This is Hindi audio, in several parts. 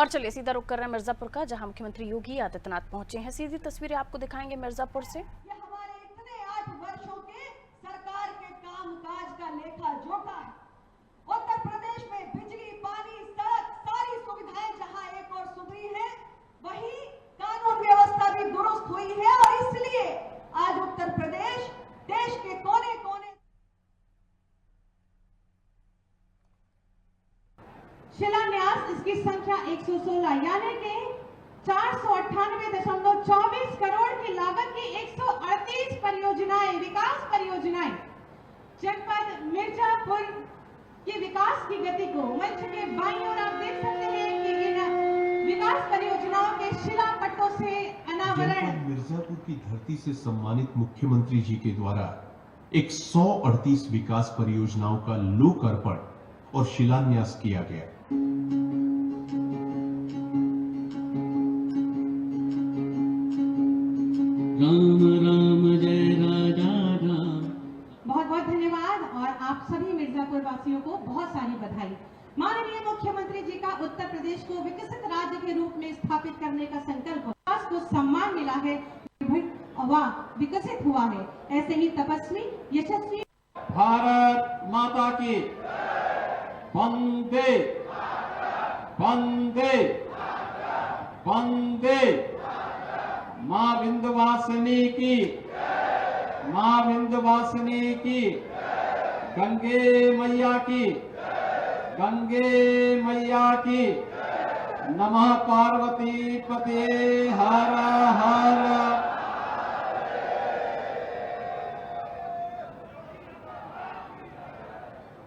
और चलिए सीधा रुख कर रहे हैं मिर्जापुर का, जहां मुख्यमंत्री योगी आदित्यनाथ पहुंचे हैं। सीधी तस्वीरें आपको दिखाएंगे मिर्जापुर से। ये हमारे इतने 8 वर्षों के सरकार के कामकाज का लेखा जोखा है। उत्तर प्रदेश में बिजली, पानी, सड़क, सारी सुविधाएं जहां एक और सुधरी है, वहीं कानून व्यवस्था भी दुरुस्त हुई है। और इसलिए आज उत्तर प्रदेश देश के कोने कोने शिलान्यास इसकी संख्या 116 यानी कि 498.24 करोड़ की लागत की 138 परियोजनाएं, विकास परियोजनाएं जनपद मिर्जापुर की विकास की गति को मंच के बाईं ओर आप देख सकते हैं कि इन विकास परियोजनाओं के शिलापट्टों से अनावरण। मिर्जापुर की धरती से सम्मानित मुख्यमंत्री जी के द्वारा 138 विकास परियोजनाओं का लोकार्पण और शिलान्यास किया गया। राम राम जय राजा राम। बहुत बहुत धन्यवाद और आप सभी मिर्जापुर वासियों को बहुत सारी बधाई। माननीय मुख्यमंत्री जी का उत्तर प्रदेश को विकसित राज्य के रूप में स्थापित करने का संकल्प, विकास को सम्मान मिला है, विकसित हुआ है। ऐसे ही तपस्वी, यशस्वी भारत माता की वंदे वंदे वंदे। मां विंध्यवासिनी की, मां विंध्यवासिनी की, गंगे मैया की, गंगे मैया की। नमः पार्वती पते हर हर।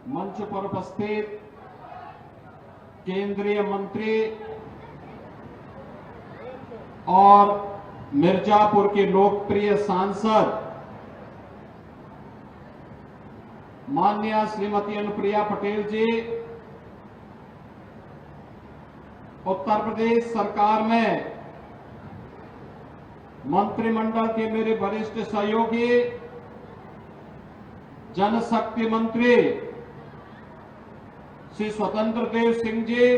मंच पर उपस्थित केंद्रीय मंत्री और मिर्जापुर के लोकप्रिय सांसद माननीय श्रीमती अनुप्रिया पटेल जी, उत्तर प्रदेश सरकार में मंत्रिमंडल के मेरे वरिष्ठ सहयोगी, जनशक्ति मंत्री श्री स्वतंत्र देव सिंह जी,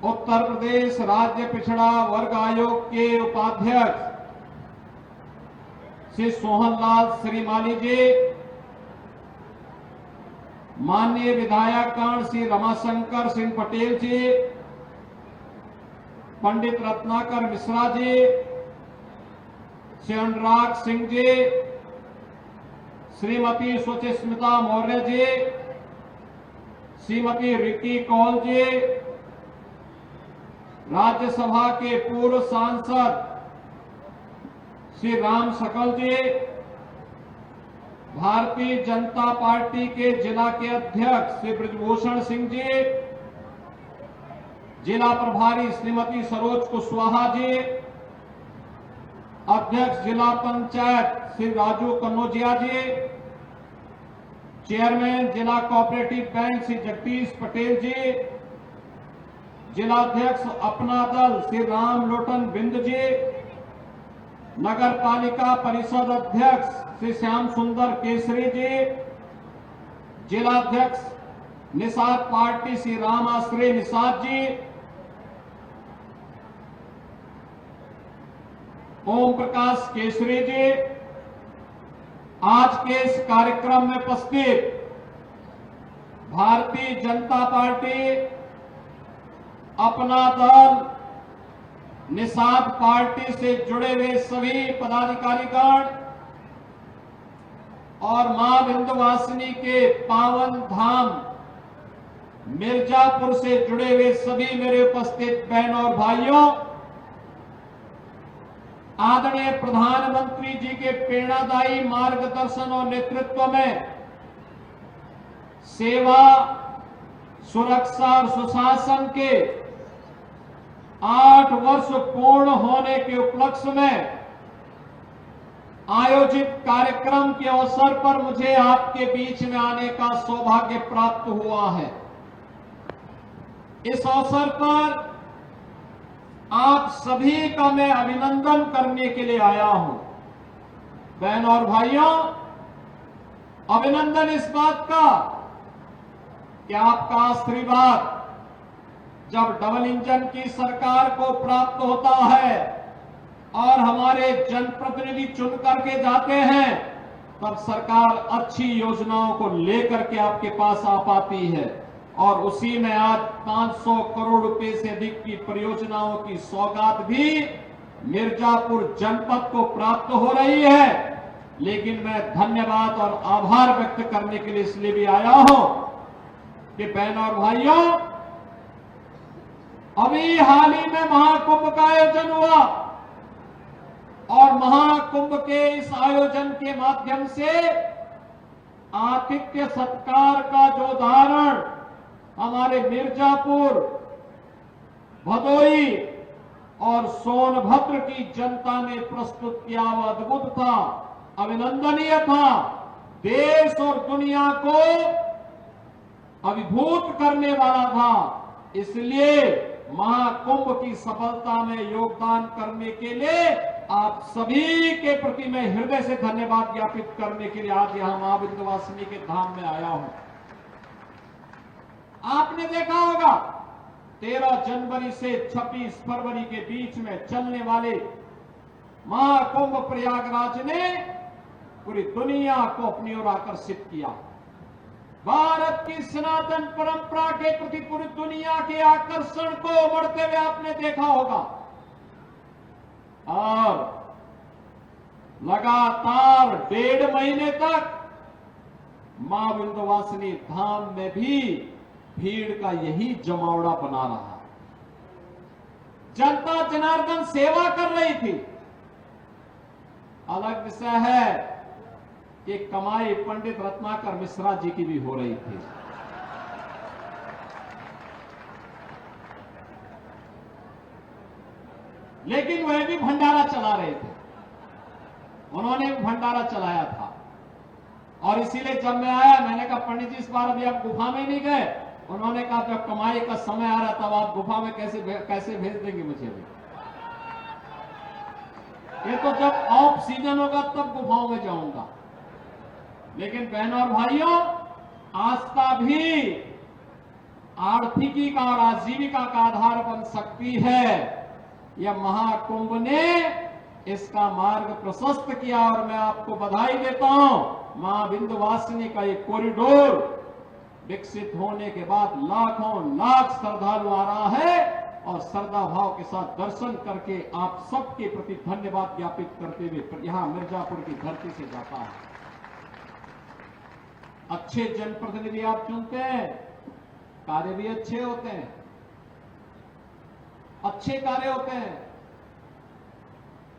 उत्तर प्रदेश राज्य पिछड़ा वर्ग आयोग के उपाध्यक्ष श्री सोहनलाल श्रीमाली जी, माननीय विधायकगण श्री रमाशंकर सिंह पटेल जी, पंडित रत्नाकर मिश्रा जी, श्री अनुराग सिंह जी, श्रीमती सुचिस्मिता मौर्य जी, श्रीमती रिकी कौल जी, राज्यसभा के पूर्व सांसद श्री राम सकल जी, भारतीय जनता पार्टी के जिला के अध्यक्ष श्री ब्रजभूषण सिंह जी, जिला प्रभारी श्रीमती सरोज कुशवाहा जी, अध्यक्ष जिला पंचायत श्री राजू कन्नौजिया जी, चेयरमैन जिला कोऑपरेटिव बैंक श्री जगदीश पटेल जी, जिलाध्यक्ष अपना दल श्री राम लोटन बिंद जी, नगर पालिका परिषद अध्यक्ष श्री श्याम सुंदर केसरी जी, जिलाध्यक्ष निषाद पार्टी श्री राम आश्रय निषाद जी, ओम प्रकाश केसरी जी, आज के इस कार्यक्रम में उपस्थित भारतीय जनता पार्टी, अपना दल, निषाद पार्टी से जुड़े हुए सभी पदाधिकारीगण और मां विंध्यवासिनी के पावन धाम मिर्जापुर से जुड़े हुए सभी मेरे उपस्थित बहनों और भाइयों, आदरणीय प्रधानमंत्री जी के प्रेरणादायी मार्गदर्शन और नेतृत्व में सेवा, सुरक्षा और सुशासन के 8 वर्ष पूर्ण होने के उपलक्ष्य में आयोजित कार्यक्रम के अवसर पर मुझे आपके बीच में आने का सौभाग्य प्राप्त हुआ है। इस अवसर पर आप सभी का मैं अभिनंदन करने के लिए आया हूं। बहनों और भाइयों, अभिनंदन इस बात का कि आपका आशीर्वाद जब डबल इंजन की सरकार को प्राप्त होता है और हमारे जनप्रतिनिधि चुन करके जाते हैं, तब सरकार अच्छी योजनाओं को लेकर के आपके पास आ पाती है। और उसी में आज 500 करोड़ रुपए से अधिक की परियोजनाओं की सौगात भी मिर्जापुर जनपद को प्राप्त हो रही है। लेकिन मैं धन्यवाद और आभार व्यक्त करने के लिए इसलिए भी आया हूं कि बहनों और भाइयों, अभी हाल ही में महाकुंभ का आयोजन हुआ और महाकुंभ के इस आयोजन के माध्यम से आतिथ्य सत्कार का जो उदाहरण हमारे मिर्जापुर, भदोई और सोनभद्र की जनता ने प्रस्तुत किया, वह अद्भुत था, अभिनंदनीय था, देश और दुनिया को अभिभूत करने वाला था। इसलिए महाकुंभ की सफलता में योगदान करने के लिए आप सभी के प्रति मैं हृदय से धन्यवाद ज्ञापित करने के लिए आज यहां मां विंध्यवासिनी के धाम में आया हूं। आपने देखा होगा 13 जनवरी से 26 फरवरी के बीच में चलने वाले महाकुंभ प्रयागराज ने पूरी दुनिया को अपनी ओर आकर्षित किया। भारत की सनातन परंपरा के प्रति पूरी दुनिया के आकर्षण को बढ़ते हुए आपने देखा होगा और लगातार 1.5 महीने तक मां विंध्यवासिनी धाम में भी भीड़ का यही जमावड़ा बना रहा। जनता जनार्दन सेवा कर रही थी। अलग विषय है कि कमाई पंडित रत्नाकर मिश्रा जी की भी हो रही थी। लेकिन वह भी भंडारा चला रहे थे, उन्होंने भी भंडारा चलाया था। और इसीलिए जब मैं आया मैंने कहा पंडित जी इस बार अभी आप गुफा में नहीं गए। उन्होंने कहा जब कमाई का समय आ रहा तब आप गुफा में कैसे भेज देंगे मुझे भी। ये तो जब ऑफ सीजन होगा तब गुफाओं में जाऊंगा। लेकिन बहनों और भाइयों, आस्था भी आर्थिकी का और आजीविका का आधार बन सकती है। यह महाकुंभ ने इसका मार्ग प्रशस्त किया और मैं आपको बधाई देता हूं। मां विंध्यवासिनी का एक कॉरिडोर विकसित होने के बाद लाखों लाख श्रद्धालु आ रहा है और श्रद्धा भाव के साथ दर्शन करके आप सबके प्रति धन्यवाद ज्ञापित करते हुए यहां मिर्जापुर की धरती से जाता है। अच्छे जनप्रतिनिधि आप चुनते हैं, कार्य भी अच्छे होते हैं, अच्छे कार्य होते हैं।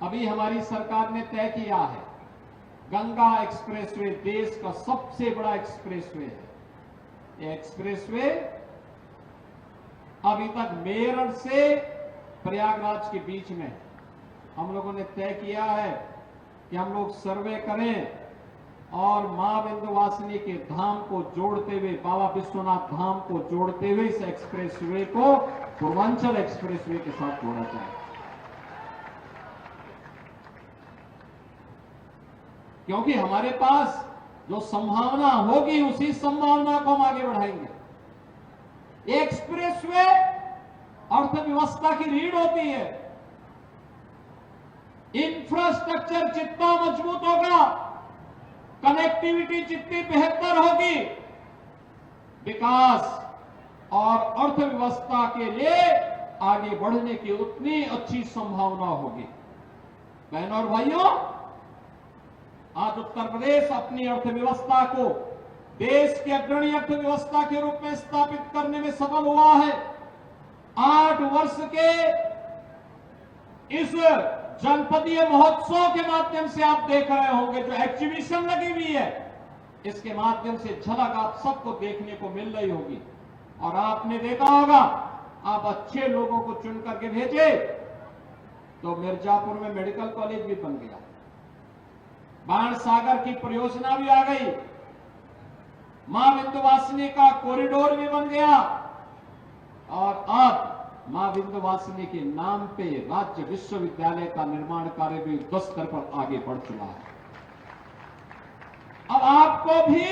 अभी हमारी सरकार ने तय किया है गंगा एक्सप्रेसवे देश का सबसे बड़ा एक्सप्रेसवे है। ये एक्सप्रेसवे अभी तक मेरठ से प्रयागराज के बीच में हम लोगों ने तय किया है कि हम लोग सर्वे करें और मां विंध्यवासिनी के धाम को जोड़ते हुए, बाबा विश्वनाथ धाम को जोड़ते हुए इस एक्सप्रेसवे को पूर्वांचल एक्सप्रेसवे के साथ जोड़ा जाए। क्योंकि हमारे पास जो संभावना होगी उसी संभावना को हम आगे बढ़ाएंगे। एक्सप्रेसवे अर्थव्यवस्था की रीढ़ होती है। इंफ्रास्ट्रक्चर जितना मजबूत होगा, कनेक्टिविटी जितनी बेहतर होगी, विकास और अर्थव्यवस्था के लिए आगे बढ़ने की उतनी अच्छी संभावना होगी। बहनों और भाइयों, आज उत्तर प्रदेश अपनी अर्थव्यवस्था को देश की अग्रणी अर्थव्यवस्था के रूप में स्थापित करने में सफल हुआ है। 8 वर्ष के इस जनपदीय महोत्सव के माध्यम से आप देख रहे होंगे जो एग्जीबिशन लगी हुई है, इसके माध्यम से झलक आप सबको देखने को मिल रही होगी। और आपने देखा होगा, आप अच्छे लोगों को चुन करके भेजे तो मिर्जापुर में मेडिकल कॉलेज भी बन गया, बाणसागर की परियोजना भी आ गई, मां विंध्यवासिनी का कॉरिडोर भी बन गया और अब मां विंध्यवासिनी के नाम पे राज्य विश्वविद्यालय का निर्माण कार्य भी युद्ध स्तर पर आगे बढ़ चुका है। अब आपको भी